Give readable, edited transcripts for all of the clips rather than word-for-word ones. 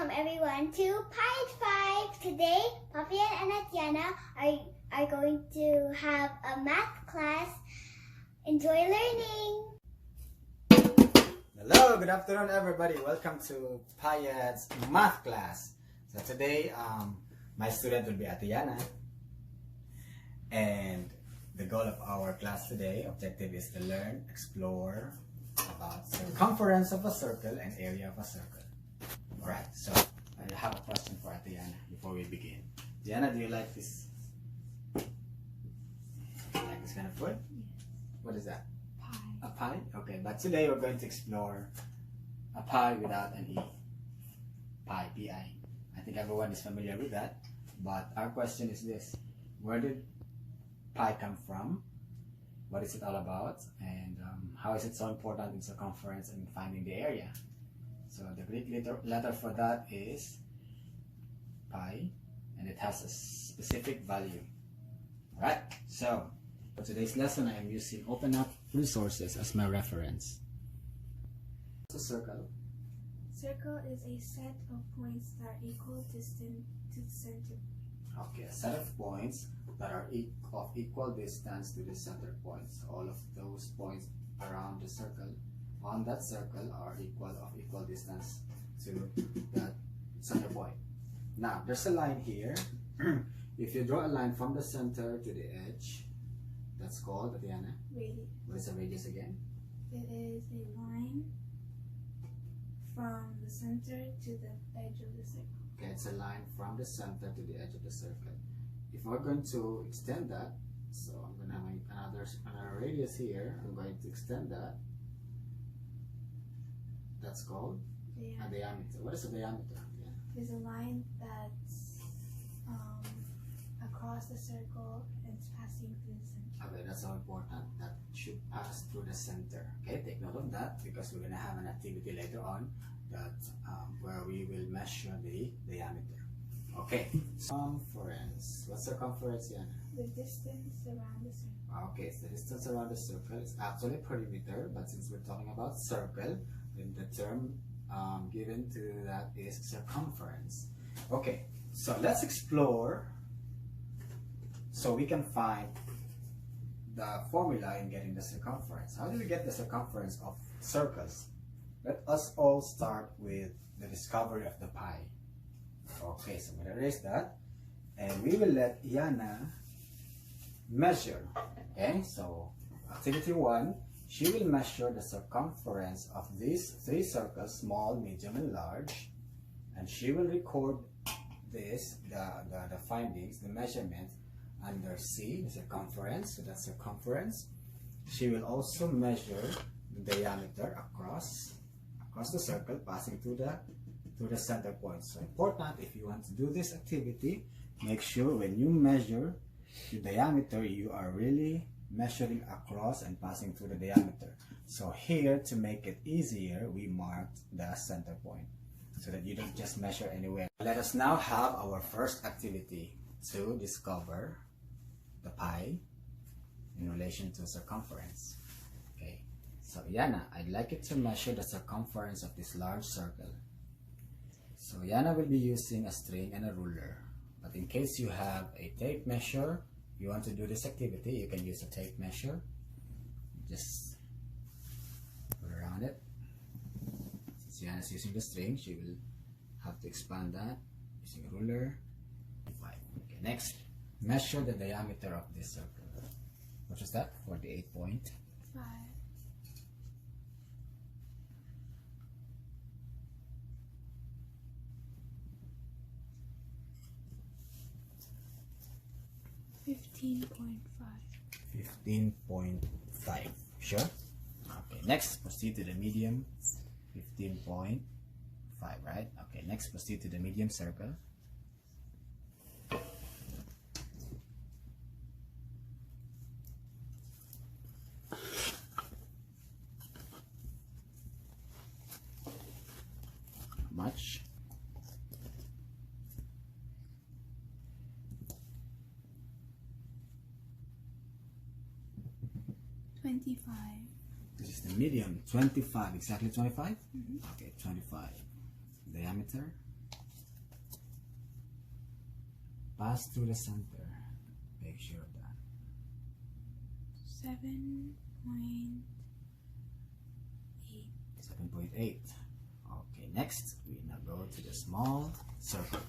Welcome everyone to PAYAD5. Today, Papian and Atiana are going to have a math class. Enjoy learning! Hello, good afternoon everybody. Welcome to Payad's math class. So today, my student will be Atiana. And the goal of our class today, objective is to learn, explore about circumference of a circle and area of a circle. Alright, so I have a question for Atiana before we begin. Atiana, do you like this? Like this kind of food? What is that? Pie. A pie? Okay, but today we're going to explore a pie without an E. Pie, P-I. I think everyone is familiar with that. But our question is this. Where did pi come from? What is it all about? And how is it so important in circumference and finding the area? So the Greek letter for that is pi, and it has a specific value. Alright, so for today's lesson I am using Open Up Resources as my reference. What's a circle? Circle is a set of points that are equal distant to the center. Okay, a set of points that are of equal distance to the center point. So all of those points around the circle, on that circle, are of equal distance to that center point. Now, there's a line here. If you draw a line from the center to the edge, that's called, Atiana? Radius. What is a radius again? It is a line from the center to the edge of the circle. Okay, it's a line from the center to the edge of the circle. If we're going to extend that, so I'm going to have another radius here. I'm going to extend that. That's called a diameter. What is a diameter? Yeah. It's a line that's across the circle and it's passing through the center. Okay, that's so important. That should pass through the center. Okay, take note of that because we're going to have an activity later on that where we will measure the diameter. Okay, circumference. What's circumference, Yana? The distance around the circle. Okay, so the distance around the circle is actually perimeter, but since we're talking about circle, then the term given to that is circumference. Okay, so let's explore so we can find the formula in getting the circumference. How do we get the circumference of circles? Let us all start with the discovery of the pi. Okay, so I'm going to erase that. And we will let Yana measure. Okay, so activity 1, she will measure the circumference of these 3 circles, small, medium, and large. And she will record this, the findings, the measurement under C, the circumference. So that's circumference. She will also measure the diameter across the circle, passing through the center point. So important, if you want to do this activity, make sure when you measure the diameter, you are really measuring across and passing through the diameter. So here, to make it easier, we marked the center point so that you don't just measure anywhere. Let us now have our first activity to discover the pi in relation to circumference. Okay, so Yana, I'd like you to measure the circumference of this large circle. So Yana will be using a string and a ruler. But in case you have a tape measure, you want to do this activity, you can use a tape measure. Just put around it. Since Yana is using the string, she will have to expand that using a ruler. 5. Okay, next, measure the diameter of this circle. What is that? 48.5. 15.5. Sure? Okay, next proceed to the medium. 15.5, right? Okay, next proceed to the medium circle. Much? 25. This is the medium, 25, exactly 25? Okay, 25. Diameter. pass through the center. Make sure of that. 7.8. 7.8. Okay, next we now go to the small circle.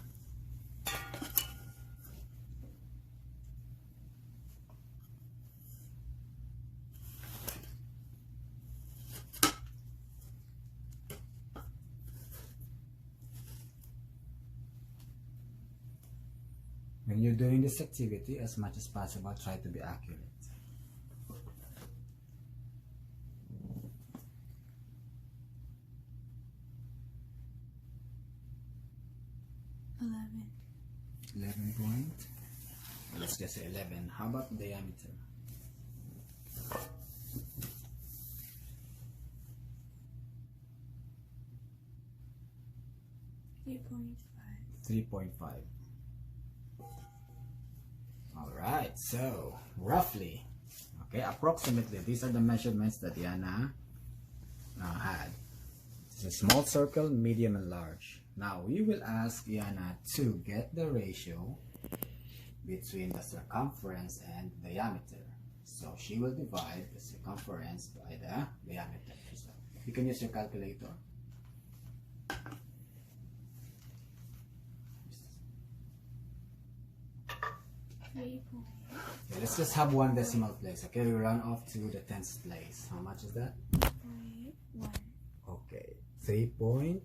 When you're doing this activity, as much as possible, try to be accurate. 11 point. Let's just say 11. How about diameter? 3.5. All right, so roughly, okay, approximately, these are the measurements that Yana had. It's a small circle, medium, and large. Now we will ask Yana to get the ratio between the circumference and diameter. So she will divide the circumference by the diameter. So you can use your calculator. Okay, let's just have one decimal place. Okay, we run off to the tens place. How much is that? 1. Okay, 3.1.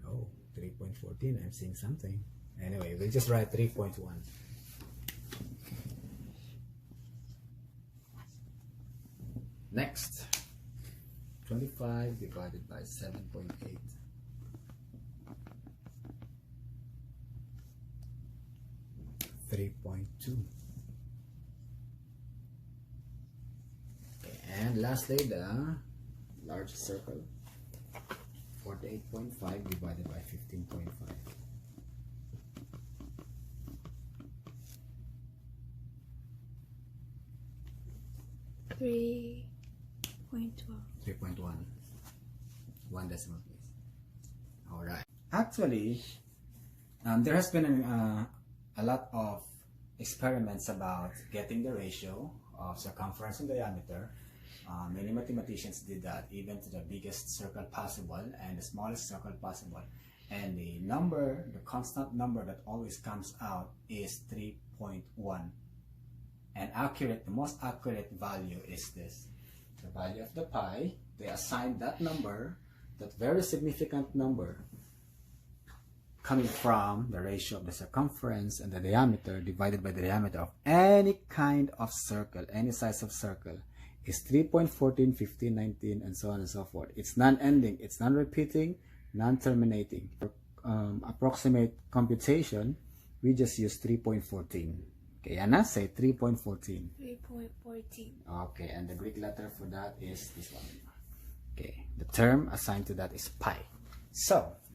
Oh, 3.14. I'm seeing something. Anyway, we'll just write 3.1. Next, 25 divided by 7.8. 3.2. And lastly, the large circle, 48.5 divided by 15.5. 3.1. One decimal place. All right. Actually, there has been a lot of experiments about getting the ratio of circumference and diameter. Many mathematicians did that, even to the biggest circle possible and the smallest circle possible. And the number, the constant number that always comes out is 3.1. And accurate, the most accurate value is this. The value of the pi, they assigned that number, that very significant number, coming from the ratio of the circumference and the diameter divided by the diameter of any kind of circle, any size of circle, is 3.14, 15, 19, and so on and so forth. It's non-ending, it's non-repeating, non-terminating. For approximate computation, we just use 3.14. Okay, Anna, say 3.14. 3.14. Okay, and the Greek letter for that is this one. Okay, the term assigned to that is pi. So,